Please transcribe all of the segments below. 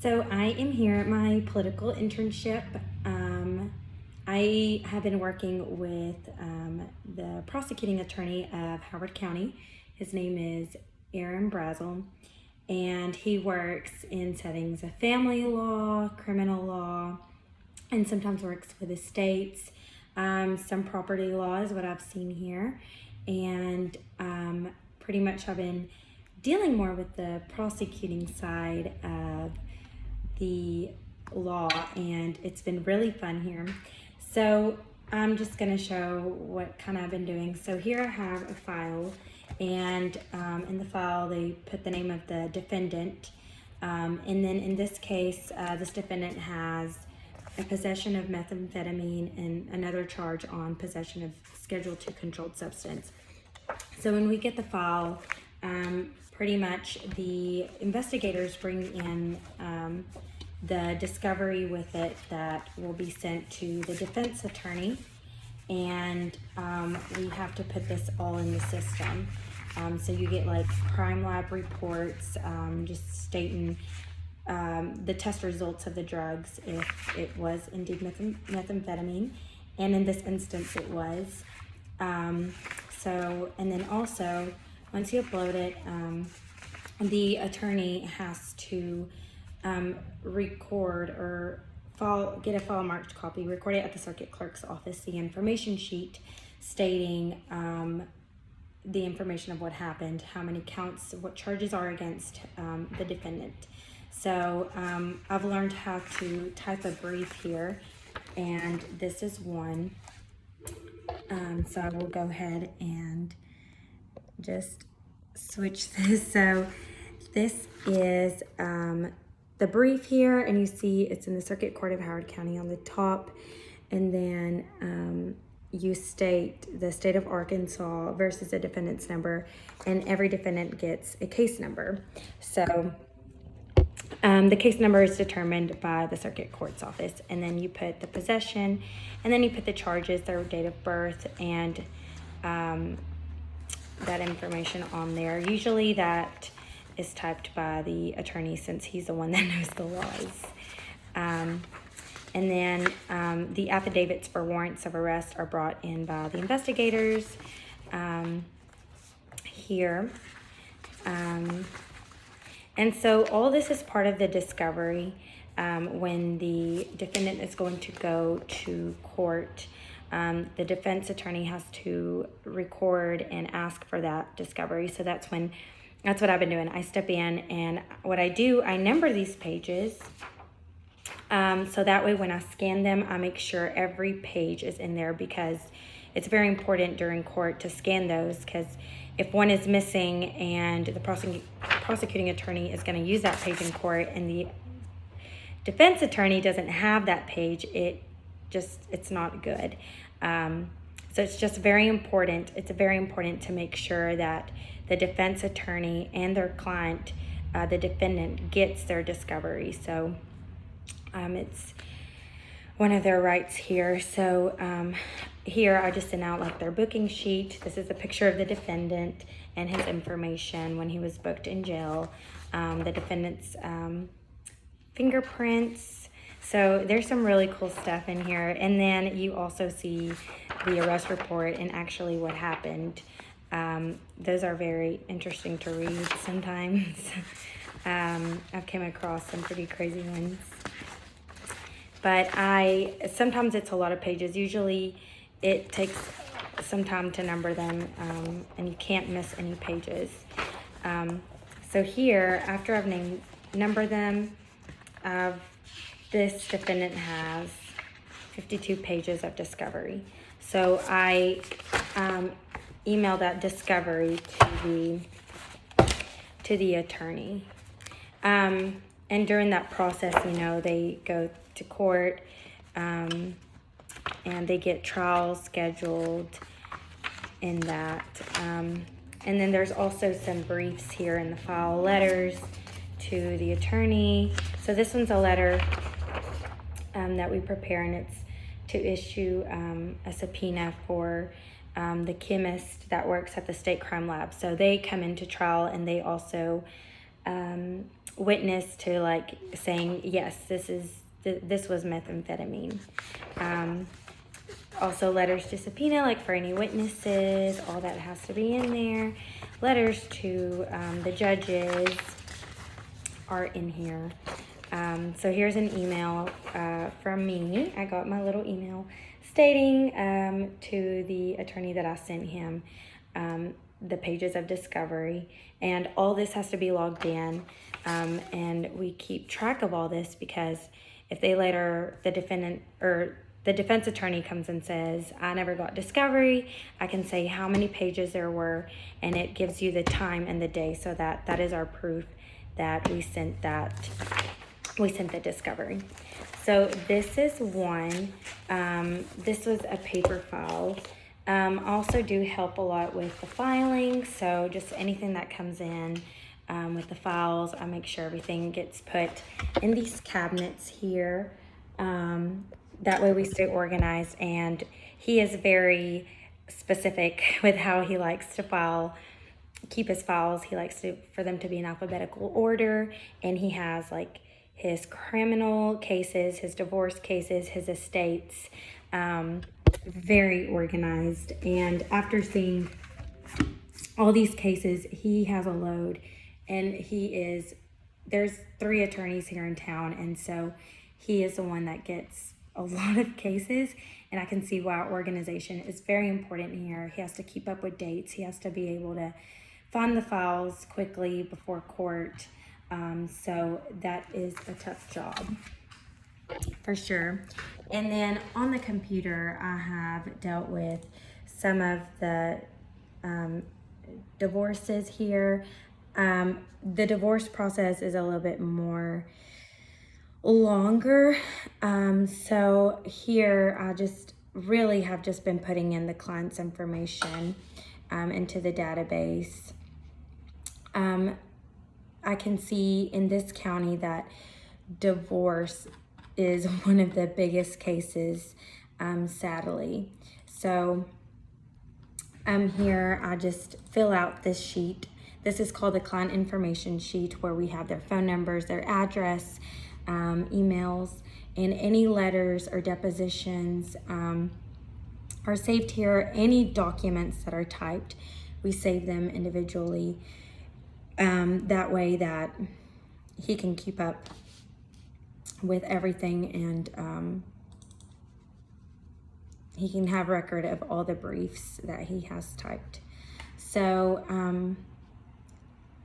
So I am here at my political internship. I have been working with the prosecuting attorney of Howard County. His name is Aaron Brazel, and he works in settings of family law, criminal law, and sometimes works for the states. Some property law is what I've seen here, and pretty much I've been dealing more with the prosecuting side of the law, and it's been really fun here. So I'm just going to show what kind of I've been doing. So here I have a file, and in the file they put the name of the defendant, and then in this case this defendant has a possession of methamphetamine and another charge on possession of Schedule II controlled substance. So when we get the file, pretty much the investigators bring in the discovery with it that will be sent to the defense attorney, and we have to put this all in the system. So you get like crime lab reports, just stating the test results of the drugs, if it was indeed methamphetamine, and in this instance it was. And then also, once you upload it, the attorney has to record or get a file marked copy, record it at the circuit clerk's office, the information sheet stating the information of what happened, how many counts, what charges are against the defendant. So I've learned how to type a brief here, and this is one. So I will go ahead and just switch this. So this is the brief here, and you see it's in the Circuit Court of Howard County on the top, and then you state the state of Arkansas versus the defendant's number, and every defendant gets a case number. So the case number is determined by the circuit court's office, and then you put the possession, and then you put the charges, their date of birth, and that information on there. Usually that is typed by the attorney, since he's the one that knows the laws. And then the affidavits for warrants of arrest are brought in by the investigators here. And so all this is part of the discovery. When the defendant is going to go to court, the defense attorney has to record and ask for that discovery. So that's what I've been doing. I step in, and what I do, I number these pages. So that way when I scan them, I make sure every page is in there, because it's very important during court to scan those, because if one is missing and the prosecuting attorney is going to use that page in court and the defense attorney doesn't have that page, it's not good. So it's just very important. It's very important to make sure that the defense attorney and their client, the defendant, gets their discovery. So it's one of their rights here. So here I just sent out like their booking sheet. This is a picture of the defendant and his information when he was booked in jail. The defendant's fingerprints. So there's some really cool stuff in here. And then you also see the arrest report and actually what happened. Those are very interesting to read sometimes. I've came across some pretty crazy ones. But sometimes it's a lot of pages. Usually it takes some time to number them, and you can't miss any pages. So here, after I've numbered them, this defendant has 52 pages of discovery. So I email that discovery to the attorney. And during that process, they go to court, and they get trials scheduled in that. And then there's also some briefs here in the file, letters to the attorney. So this one's a letter that we prepare, and it's to issue a subpoena for the chemist that works at the state crime lab. So they come into trial, and they also witness to like saying, yes, this was methamphetamine. Also letters to subpoena, like for any witnesses, all that has to be in there. Letters to the judges are in here. So here's an email from me. I got my little email stating to the attorney that I sent him the pages of discovery, and all this has to be logged in, and we keep track of all this because if they later, the defendant or the defense attorney comes and says, I never got discovery, I can say how many pages there were, and it gives you the time and the day, so that is our proof that we sent the discovery. So this is one. This was a paper file. Also do help a lot with the filing, so just anything that comes in with the files, I make sure everything gets put in these cabinets here. That way we stay organized, and he is very specific with how he likes to keep his files. He likes for them to be in alphabetical order, and he has like his criminal cases, his divorce cases, his estates, very organized. And after seeing all these cases, he has a load, and there's 3 attorneys here in town, and so he is the one that gets a lot of cases, and I can see why organization is very important here. He has to keep up with dates. He has to be able to find the files quickly before court. So that is a tough job for sure. And then on the computer, I have dealt with some of the divorces here. The divorce process is a little bit more longer. So here I just really have just been putting in the client's information into the database. I can see in this county that divorce is one of the biggest cases, sadly. So here I just fill out this sheet. This is called the client information sheet, where we have their phone numbers, their address, emails, and any letters or depositions are saved here. Any documents that are typed, we save them individually. That way that he can keep up with everything, and he can have record of all the briefs that he has typed. So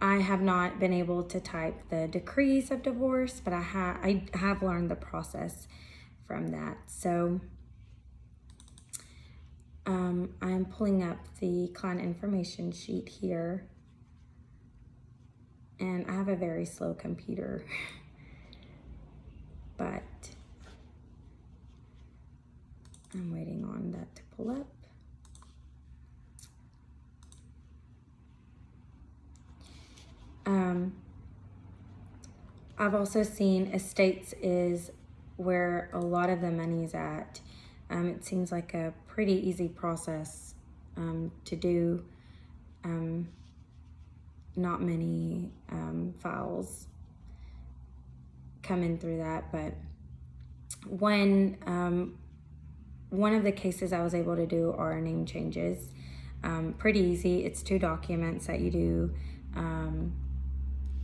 I have not been able to type the decrees of divorce, but I have learned the process from that. So I'm pulling up the client information sheet here, and I have a very slow computer, but I'm waiting on that to pull up. I've also seen estates is where a lot of the money is at. It seems like a pretty easy process to do. Not many files come in through that, but one of the cases I was able to do are name changes. Pretty easy. It's 2 documents that you do.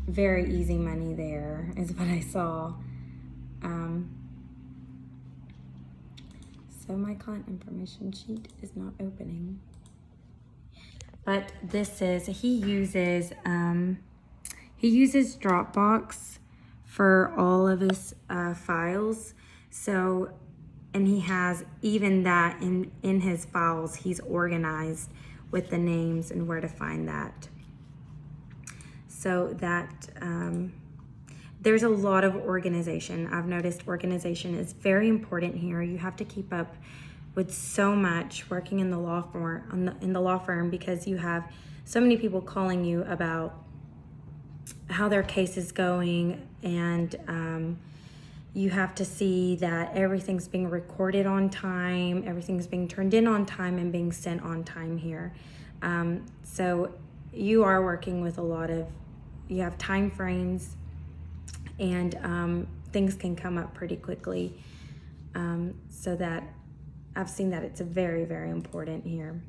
Very easy money there is what I saw. So my client information sheet is not opening. But this is, he uses Dropbox for all of his files. So, and he has even that in his files, he's organized with the names and where to find that. So that there's a lot of organization. I've noticed organization is very important here. You have to keep up with so much working in the law firm, because you have so many people calling you about how their case is going, and you have to see that everything's being recorded on time, everything's being turned in on time, and being sent on time here. So you are working with you have time frames and things can come up pretty quickly. So that I've seen that it's very, very important here.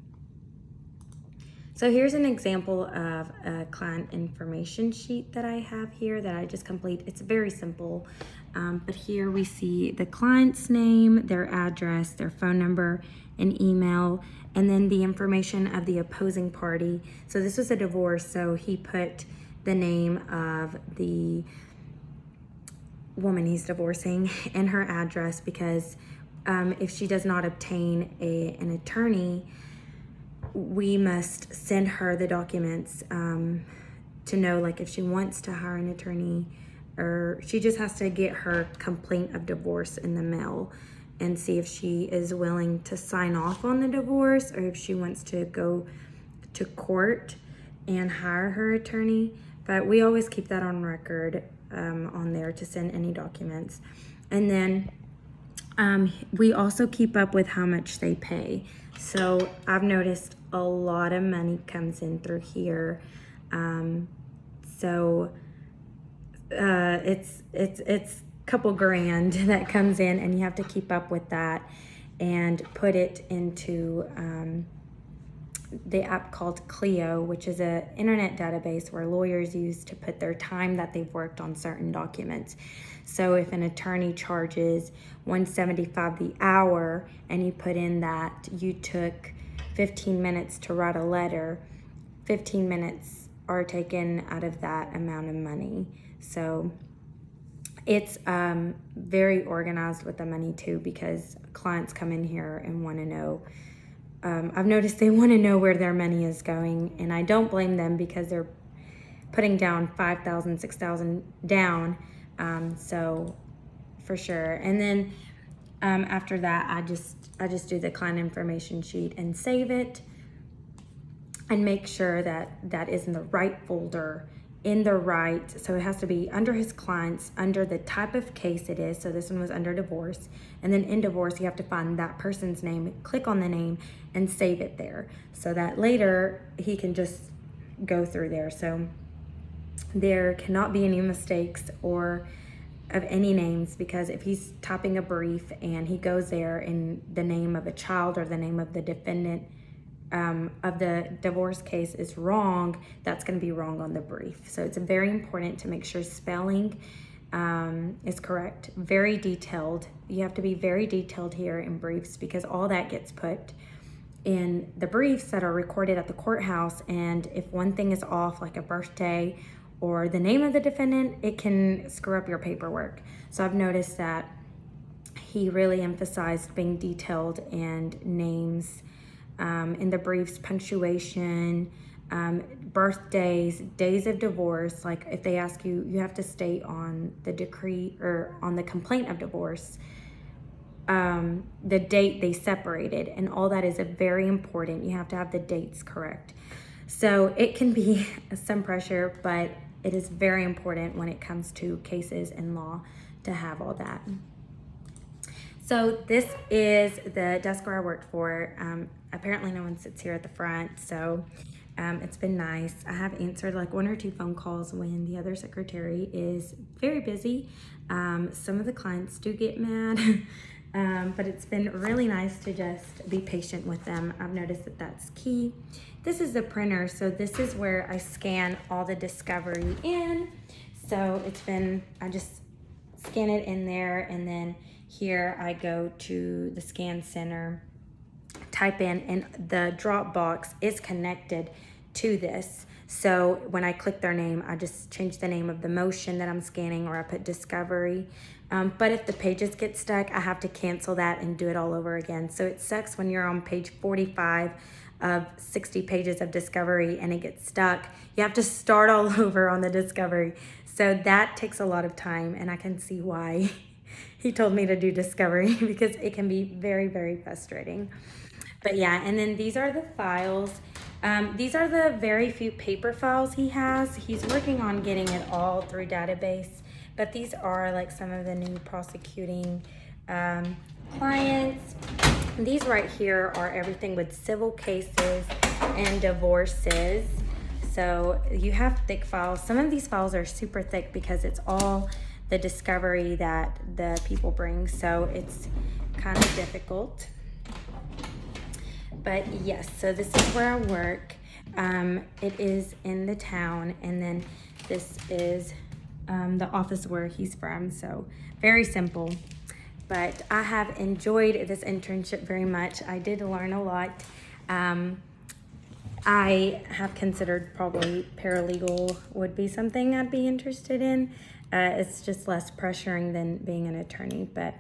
So here's an example of a client information sheet that I have here that I just complete. It's very simple, but here we see the client's name, their address, their phone number, and email, and then the information of the opposing party. So this was a divorce, so he put the name of the woman he's divorcing and her address, because if she does not obtain an attorney, we must send her the documents to know, like, if she wants to hire an attorney, or she just has to get her complaint of divorce in the mail and see if she is willing to sign off on the divorce, or if she wants to go to court and hire her attorney. But we always keep that on record on there to send any documents. And then we also keep up with how much they pay. So I've noticed a lot of money comes in through here. It's a couple grand that comes in, and you have to keep up with that and put it into the app called Clio, which is an internet database where lawyers use to put their time that they've worked on certain documents. So if an attorney charges $175 the hour, and you put in that you took 15 minutes to write a letter, 15 minutes are taken out of that amount of money. So it's very organized with the money too, because clients come in here and want to know. I've noticed they want to know where their money is going, and I don't blame them, because they're putting down $5,000, $6,000 down. So for sure. And then after that, I just do the client information sheet and save it, and make sure that that is in the right folder, so it has to be under his clients, under the type of case it is. So this one was under divorce, and then in divorce you have to find that person's name, click on the name, and save it there, so that later he can just go through there. So there cannot be any mistakes or of any names, because if he's typing a brief and he goes there and the name of a child or the name of the defendant of the divorce case is wrong, that's going to be wrong on the brief. So it's very important to make sure spelling is correct. Very detailed. You have to be very detailed here in briefs, because all that gets put in the briefs that are recorded at the courthouse. And if one thing is off, like a birthday or the name of the defendant, it can screw up your paperwork. So I've noticed that he really emphasized being detailed and names in the briefs, punctuation, birthdays, days of divorce. Like if they ask you, you have to state on the decree or on the complaint of divorce, the date they separated, and all that is very important. You have to have the dates correct. So it can be some pressure, but it is very important when it comes to cases in law to have all that. So this is the desk where I worked for. Apparently no one sits here at the front, so it's been nice. I have answered like 1 or 2 phone calls when the other secretary is very busy. Some of the clients do get mad, but it's been really nice to just be patient with them. I've noticed that that's key. This is the printer, so this is where I scan all the discovery in. So I just scan it in there, and then here I go to the scan center, type in, and the drop box is connected to this. So when I click their name, I just change the name of the motion that I'm scanning, or I put discovery. But if the pages get stuck, I have to cancel that and do it all over again. So it sucks when you're on page 45 of 60 pages of discovery and it gets stuck. You have to start all over on the discovery. So that takes a lot of time, and I can see why he told me to do discovery, because it can be very, very frustrating. But yeah, and then these are the files. These are the very few paper files he has. He's working on getting it all through database, but these are like some of the new prosecuting clients. These right here are everything with civil cases and divorces. So you have thick files. Some of these files are super thick because it's all the discovery that the people bring. So it's kind of difficult. But yes, so this is where I work. It is in the town, and then this is the office where he's from. So very simple. But I have enjoyed this internship very much. I did learn a lot. I have considered probably paralegal would be something I'd be interested in. It's just less pressuring than being an attorney, but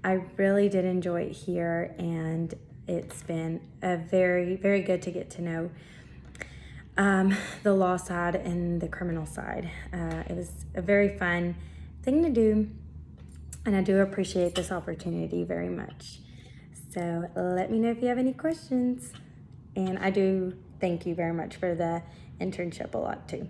I really did enjoy it here, and it's been a very, very good to get to know the law side and the criminal side. It was a very fun thing to do, and I do appreciate this opportunity very much. So let me know if you have any questions, and I do thank you very much for the internship a lot too.